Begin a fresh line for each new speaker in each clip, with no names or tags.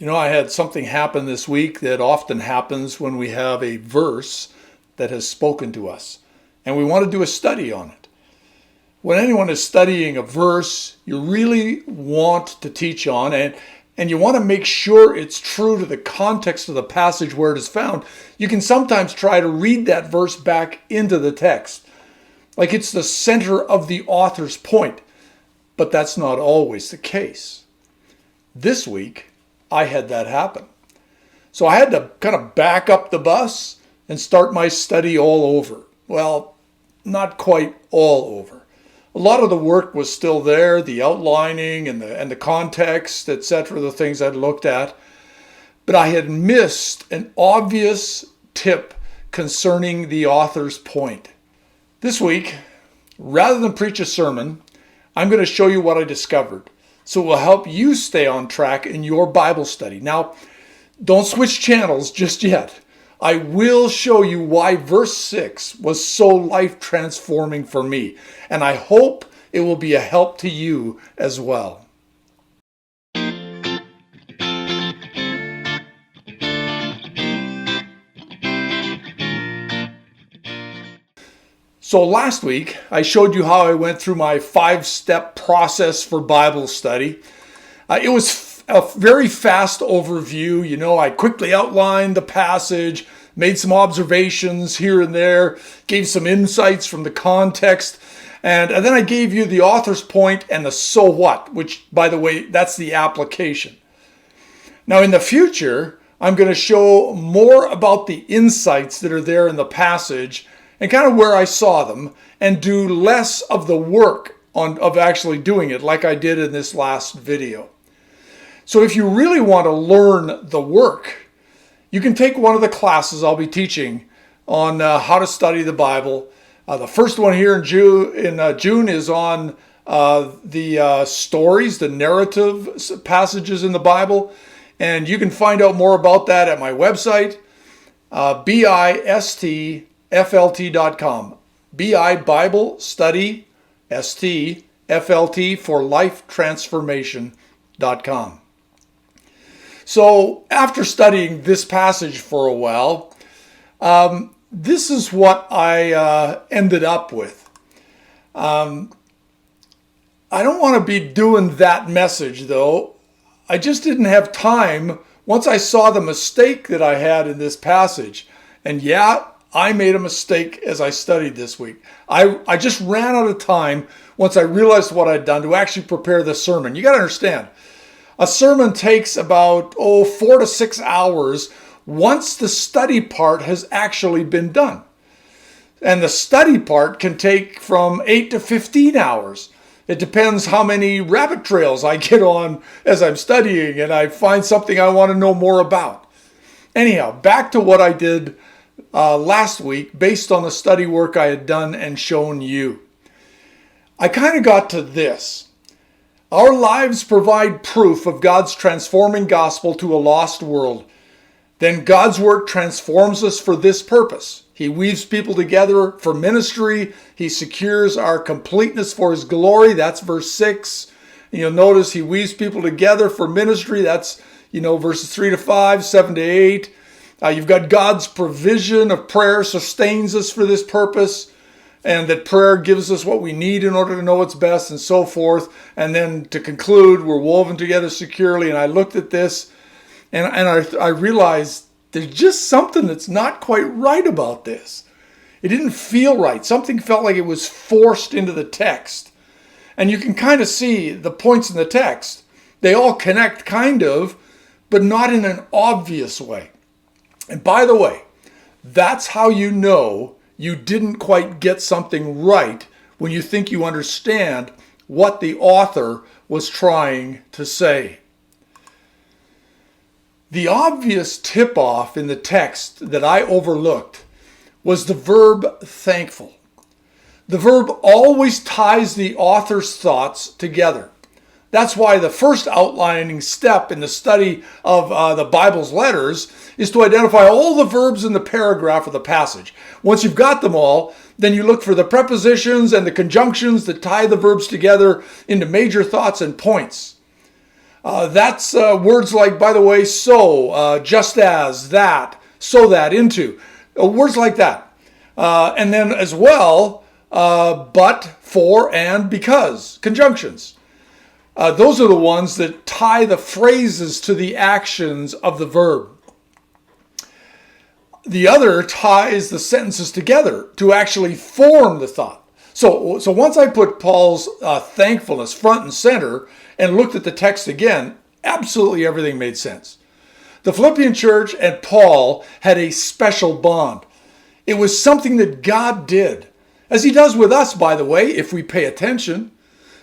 I had something happen this week that often happens when we have a verse that has spoken to us, and we want to do a study on it. When anyone is studying a verse, you really want to teach on, and you want to make sure it's true to the context of the passage where it is found. You can sometimes try to read that verse back into the text, like it's the center of the author's point, but that's not always the case. This week, I had that happen. So I had to kind of back up the bus and start my study all over. Well, not quite all over. A lot of the work was still there, the outlining and the context, etc., the things I'd looked at. But I had missed an obvious tip concerning the author's point. This week, rather than preach a sermon, I'm going to show you what I discovered. So it will help you stay on track in your Bible study. Now, don't switch channels just yet. I will show you why verse 6 was so life-transforming for me, and I hope it will be a help to you as well. So last week, I showed you how I went through my 5-step process for Bible study. It was a very fast overview. I quickly outlined the passage, made some observations here and there, gave some insights from the context, and then I gave you the author's point and the so what, which, by the way, that's the application. Now, in the future, I'm going to show more about the insights that are there in the passage and kind of where I saw them, and do less of the work of actually doing it like I did in this last video. So if you really want to learn the work, you can take one of the classes I'll be teaching on how to study the Bible. The first one here in June is on the stories, the narrative passages in the Bible. And you can find out more about that at my website, bistflt.com. BI Bible Study ST FLT for lifetransformation.com. So after studying this passage for a while, this is what I ended up with. I don't want to be doing that message though. I just didn't have time once I saw the mistake that I had in this passage. And yeah, I made a mistake as I studied this week. I just ran out of time once I realized what I'd done to actually prepare the sermon. You got to understand, a sermon takes about 4 to 6 hours once the study part has actually been done. And the study part can take from 8 to 15 hours. It depends how many rabbit trails I get on as I'm studying and I find something I want to know more about. Anyhow, back to what I did last week based on the study work I had done and shown you. I kind of got to this. Our lives provide proof of God's transforming gospel to a lost world. Then God's work transforms us for this purpose. He weaves people together for ministry. He secures our completeness for His glory. That's verse 6. And you'll notice He weaves people together for ministry. That's, verses 3 to 5, 7 to 8. You've got God's provision of prayer sustains us for this purpose, and that prayer gives us what we need in order to know what's best and so forth. And then to conclude, we're woven together securely. And I looked at this and I realized there's just something that's not quite right about this. It didn't feel right. Something felt like it was forced into the text. And you can kind of see the points in the text. They all connect kind of, but not in an obvious way. And by the way, that's how you know you didn't quite get something right when you think you understand what the author was trying to say. The obvious tip-off in the text that I overlooked was the verb thankful. The verb always ties the author's thoughts together. That's why the first outlining step in the study of the Bible's letters is to identify all the verbs in the paragraph of the passage. Once you've got them all, then you look for the prepositions and the conjunctions that tie the verbs together into major thoughts and points. That's words like, by the way, so, just as, that, so that, into. Words like that. And then as well, but, for, and, because. Conjunctions. Those are the ones that tie the phrases to the actions of the verb. The other ties the sentences together to actually form the thought. So once I put Paul's thankfulness front and center and looked at the text again, absolutely everything made sense. The Philippian church and Paul had a special bond. It was something that God did, as he does with us, by the way, if we pay attention.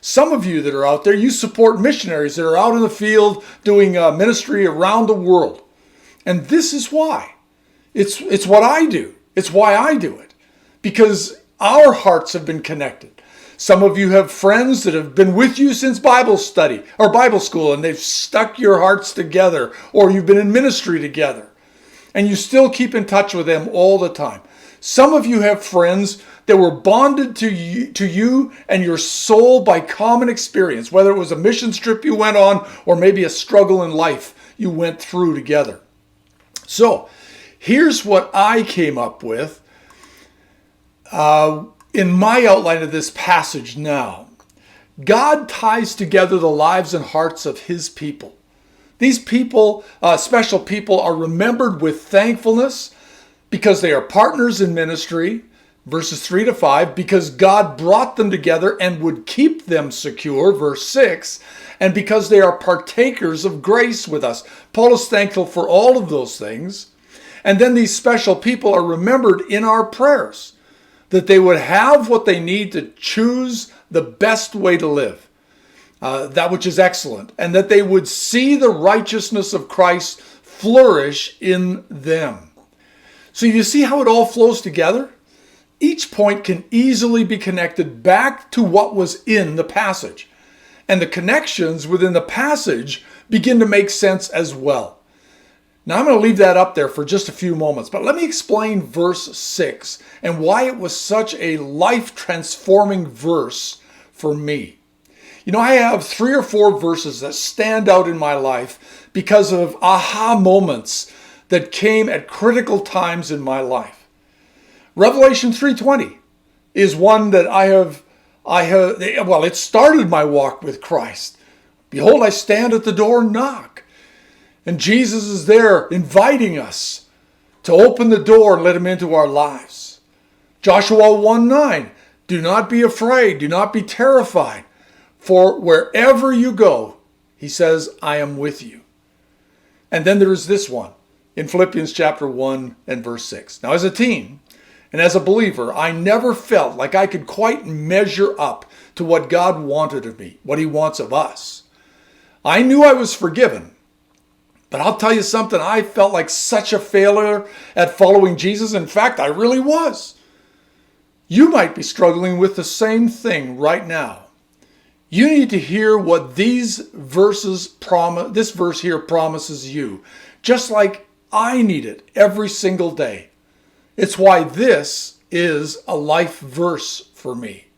Some of you that are out there, you support missionaries that are out in the field doing ministry around the world. And this is why. It's what I do. It's why I do it. Because our hearts have been connected. Some of you have friends that have been with you since Bible study or Bible school, and they've stuck your hearts together, or you've been in ministry together, and you still keep in touch with them all the time. Some of you have friends that were bonded to you and your soul by common experience, whether it was a mission trip you went on or maybe a struggle in life you went through together. So here's what I came up with in my outline of this passage now. God ties together the lives and hearts of his people. These people, special people, are remembered with thankfulness because they are partners in ministry, verses 3 to 5, because God brought them together and would keep them secure, verse 6, and because they are partakers of grace with us. Paul is thankful for all of those things. And then these special people are remembered in our prayers, that they would have what they need to choose the best way to live, that which is excellent, and that they would see the righteousness of Christ flourish in them. So you see how it all flows together? Each point can easily be connected back to what was in the passage. And the connections within the passage begin to make sense as well. Now I'm going to leave that up there for just a few moments, but let me explain verse 6 and why it was such a life-transforming verse for me. You know, I have 3 or 4 verses that stand out in my life because of aha moments that came at critical times in my life. Revelation 3:20 is one that it started my walk with Christ. Behold, I stand at the door and knock. And Jesus is there inviting us to open the door and let him into our lives. Joshua 1:9, do not be afraid, do not be terrified, for wherever you go, he says, I am with you. And then there is this one in Philippians chapter 1 and verse 6. Now as a teen and as a believer, I never felt like I could quite measure up to what God wanted of me, what he wants of us. I knew I was forgiven. But I'll tell you something, I felt like such a failure at following Jesus. In fact, I really was. You might be struggling with the same thing right now. You need to hear what this verse here promises you, just like I need it every single day. It's why this is a life verse for me.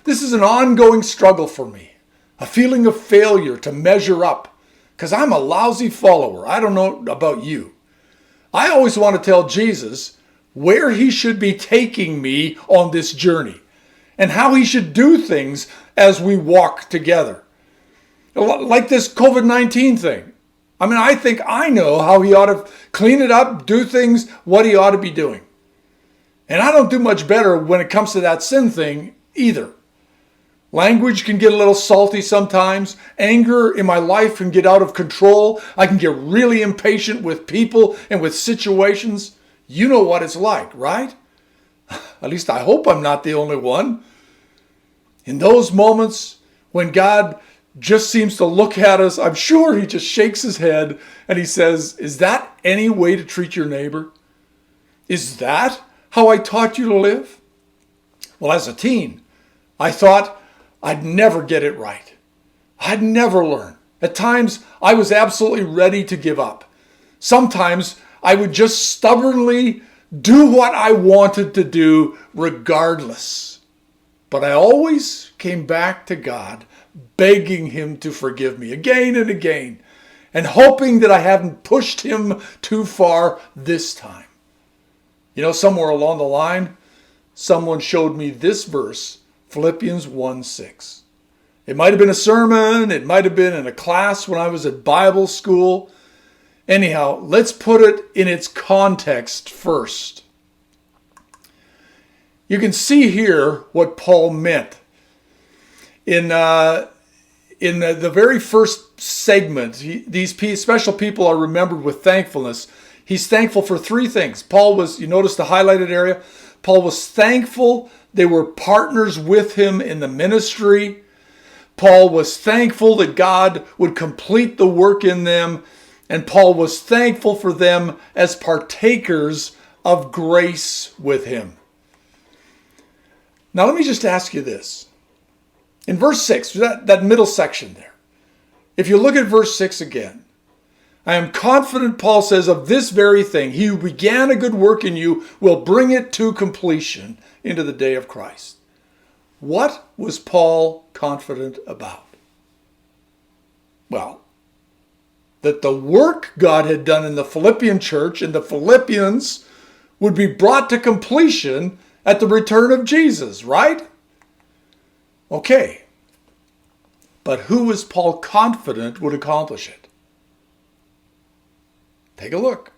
This is an ongoing struggle for me, a feeling of failure to measure up. Because I'm a lousy follower. I don't know about you. I always want to tell Jesus where he should be taking me on this journey and how he should do things as we walk together. Like this COVID-19 thing. I mean, I think I know how he ought to clean it up, do things, what he ought to be doing. And I don't do much better when it comes to that sin thing either. Language can get a little salty sometimes. Anger in my life can get out of control. I can get really impatient with people and with situations. You know what it's like, right? At least I hope I'm not the only one. In those moments when God just seems to look at us, I'm sure he just shakes his head and he says, is that any way to treat your neighbor? Is that how I taught you to live? Well, as a teen, I thought I'd never get it right. I'd never learn. At times, I was absolutely ready to give up. Sometimes, I would just stubbornly do what I wanted to do regardless. But I always came back to God begging him to forgive me again and again, and hoping that I hadn't pushed him too far this time. You know, somewhere along the line, someone showed me this verse, Philippians 1:6. It might have been a sermon. It might have been in a class when I was at Bible school. Anyhow, let's put it in its context first. You can see here what Paul meant. In the very first segment, these special people are remembered with thankfulness. He's thankful for three things. You notice the highlighted area? Paul was thankful they were partners with him in the ministry. Paul was thankful that God would complete the work in them. And Paul was thankful for them as partakers of grace with him. Now let me just ask you this. In verse 6, that middle section there, if you look at verse 6 again, I am confident, Paul says, of this very thing, he who began a good work in you will bring it to completion into the day of Christ. What was Paul confident about? Well, that the work God had done in the Philippian church and the Philippians would be brought to completion at the return of Jesus, right? Okay. But who was Paul confident would accomplish it? Take a look.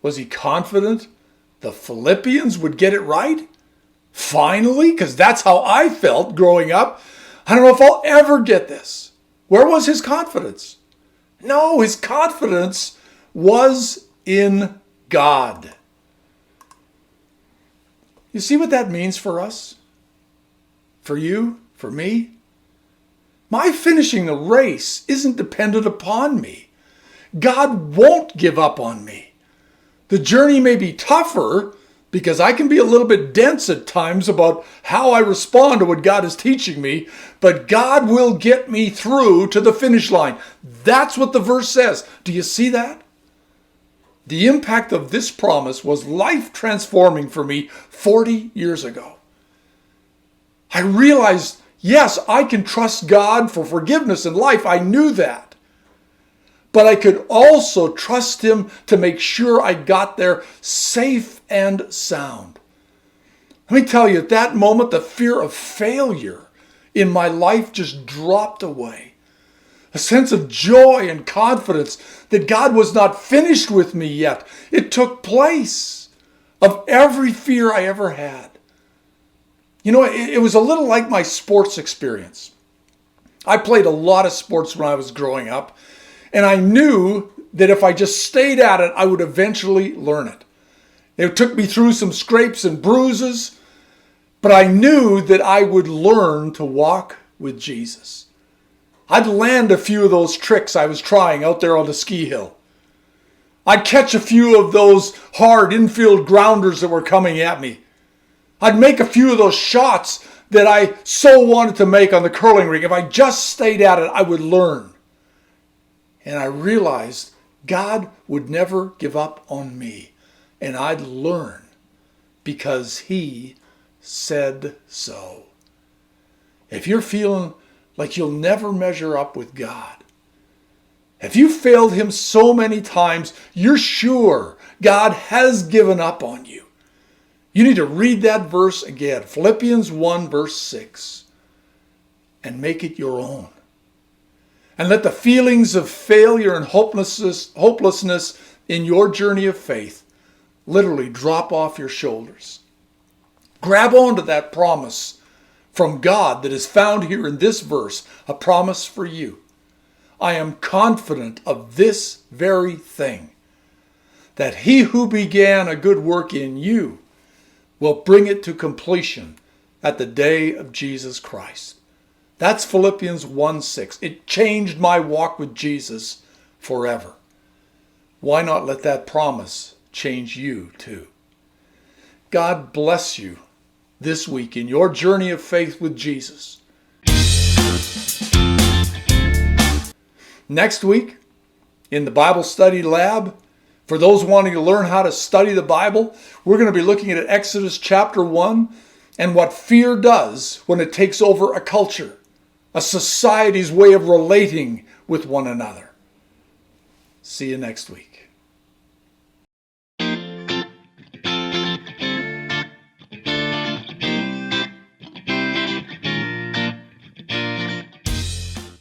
Was he confident the Philippians would get it right? Finally? Because that's how I felt growing up. I don't know if I'll ever get this. Where was his confidence? No, his confidence was in God. You see what that means for us? For you? For me? My finishing the race isn't dependent upon me. God won't give up on me. The journey may be tougher because I can be a little bit dense at times about how I respond to what God is teaching me, but God will get me through to the finish line. That's what the verse says. Do you see that? The impact of this promise was life transforming for me 40 years ago. I realized, yes, I can trust God for forgiveness in life. I knew that. But I could also trust him to make sure I got there safe and sound. Let me tell you, at that moment, the fear of failure in my life just dropped away. A sense of joy and confidence that God was not finished with me yet. It took place of every fear I ever had. You know, it was a little like my sports experience. I played a lot of sports when I was growing up. And I knew that if I just stayed at it, I would eventually learn it. It took me through some scrapes and bruises, but I knew that I would learn to walk with Jesus. I'd land a few of those tricks I was trying out there on the ski hill. I'd catch a few of those hard infield grounders that were coming at me. I'd make a few of those shots that I so wanted to make on the curling rink. If I just stayed at it, I would learn. And I realized God would never give up on me. And I'd learn because he said so. If you're feeling like you'll never measure up with God, if you failed him so many times, you're sure God has given up on you. You need to read that verse again, Philippians 1 verse 6, and make it your own. And let the feelings of failure and hopelessness in your journey of faith literally drop off your shoulders. Grab onto that promise from God that is found here in this verse, a promise for you. I am confident of this very thing, that he who began a good work in you will bring it to completion at the day of Jesus Christ. That's Philippians 1:6. It changed my walk with Jesus forever. Why not let that promise change you too? God bless you this week in your journey of faith with Jesus. Next week, in the Bible Study Lab, for those wanting to learn how to study the Bible, we're going to be looking at Exodus chapter 1 and what fear does when it takes over a culture a society's way of relating with one another. See you next week.